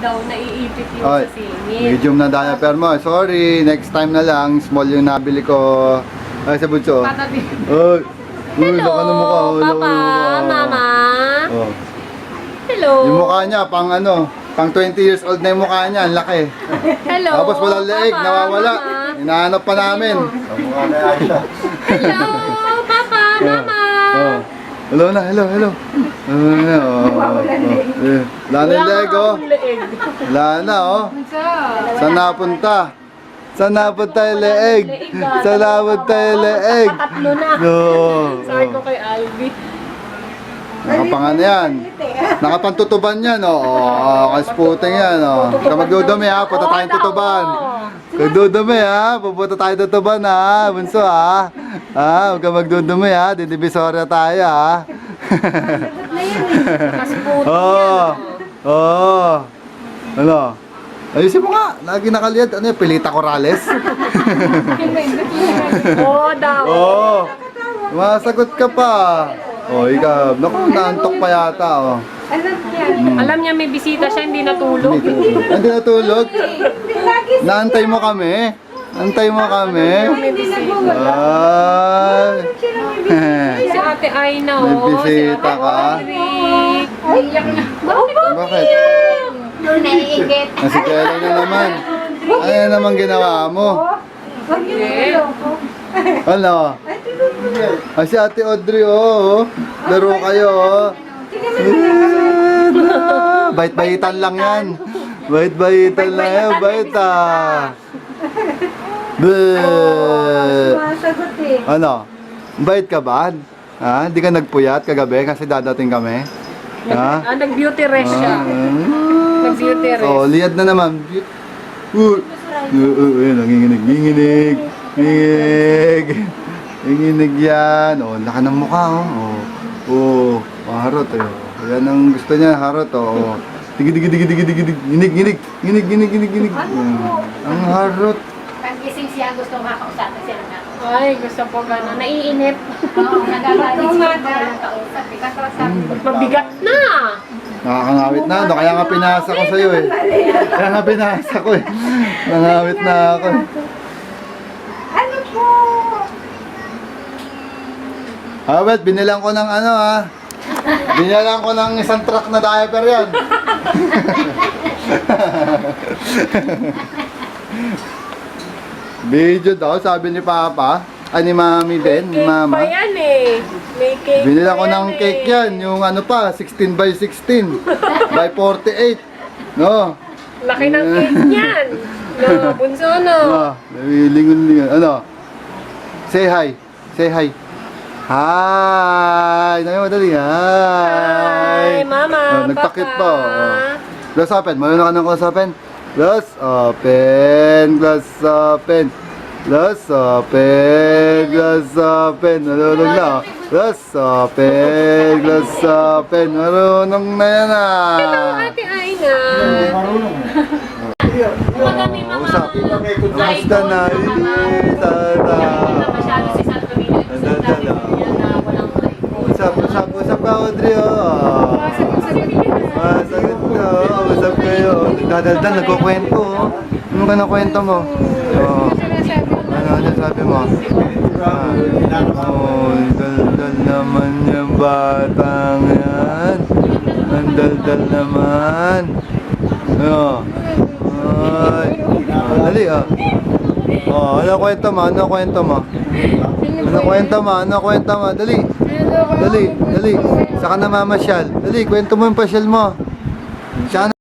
daw, naiipit yung Ay, sa singit. medium na diaper mo. Sorry, next time na lang. Small yung nabili ko. Ay, sa bunso. Patabi. Ay, Hello, laka ng mukha. Oh, laka ng Papa, mukha. Mama. Oh. Hello. Yung mukha niya, pang ano, pang 20 years old na yung mukha niya. Ang laki. Hello. Tapos walang leeg, Papa, nawawala. Mama. Hinahanap pa namin. Ang mukha na Aisha. Hello, Papa, Mama. Oh. Hello na, hello, hello. Wala na yung leg, oh. Wala na, oh. Saan napunta? Saan napunta yung leeg? Saan napunta yung leeg? Patatlo na. No. Sabi ko kay Alvi. Nakapangan yan. Nakapantutuban yan, oh. Kasputing yan, oh. Kung magdudumi, ha. Punta tayong tutuban. Kung dudumi, ha. Pupunta tayong tutuban, ha. Bunso, ha. Ha, huwag ka magdudumi, ha. Didivisoria tayo, ha. Kasputin Oo. Oo. Ano? Ayusin mo nga. Lagi nakaliad. Ano yung Pilita Corrales? Oo daw. Oo. Masagot ka pa. Oh, ikaw. Naku, naantok pa yata, oh. Alam niya may bisita siya, hindi natulog. Hindi natulog? Naantay mo kami? Antay mo kami? May bisita. Ay. Si Ate Aina, May oh. bisita ka? Bakit? Naiigit. Kasi kailan na naman. Ano naman ginawa mo? Ano? Ah, si Ate Audrey, oh. Laro kayo, oh. Bait-baitan lang yan. Bait-baitan lang yan. Bait, ah. Bleh. Masagot eh. Ano? Bait ka ba? Ha? Hindi ka nagpuyat kagabi kasi dadating kami? Ha? Nag-beauty rest siya. Nag-beauty rest. Oh, liad na naman. Nanginginig, nanginginig. Nanginginig. Nanginginig yan. Oh, laka ng mukha, oh. Oh, harot, eh. Yan ang gusto niya, harot, oh. Digi. Ginig. Ang harot. Pag-gising siya, gusto makakausapin siya ng ako. Ay, gusto po gano'n. Naiinip. Oo, nagagalit siya ng kausap. Mabigat na. Nakakangawit na, no? Kaya nga pinasa ko sa'yo, eh. Kaya nga pinasa ko, eh. Nangawit na ako, eh. Ano po? Well, binilang ko ng ano, ha? Binilang ko ng isang truck na diaper yan. Video daw, sabi ni Papa. Ay, ni Mami din, ni Cake Mama. pa yan eh. May cake Binila pa ko yan ng eh. cake yan, yung ano pa, 16 by 16 by 48. No? Laki ng cake niyan. No, bunso no. Lingon. Ano? Say hi. Say hi. Hi! Nabi madali. Hi! Hi, Mama, Nagtakit Papa. pa. Oh. Glass open. Marunong ka ng glass open? Glass open. Glass open. Glass open. Glass open. Marunong na. Oh. Glass open. Glass open. Marunong na yan ah. Ate Aina. Marunong. Madami mga Usap. Kamusta na? Tata. masyado si Santo Niño. Usap ka, Audrey, oh. Masagot ka, oh. Usap kayo. Nagdadaldal, nagkukwento, oh. Ano ka na kwento mo? Oh. Ano sabi mo? Oh, daldal naman yung batang yan. Ang daldal naman. Oh. Ay. Dali, oh. Oh, ano kwento mo? Ano kwento mo? Ano kwento mo? Dali. Dali. Saka namamasyal. Dali, kwento mo yung pasyal mo. Saan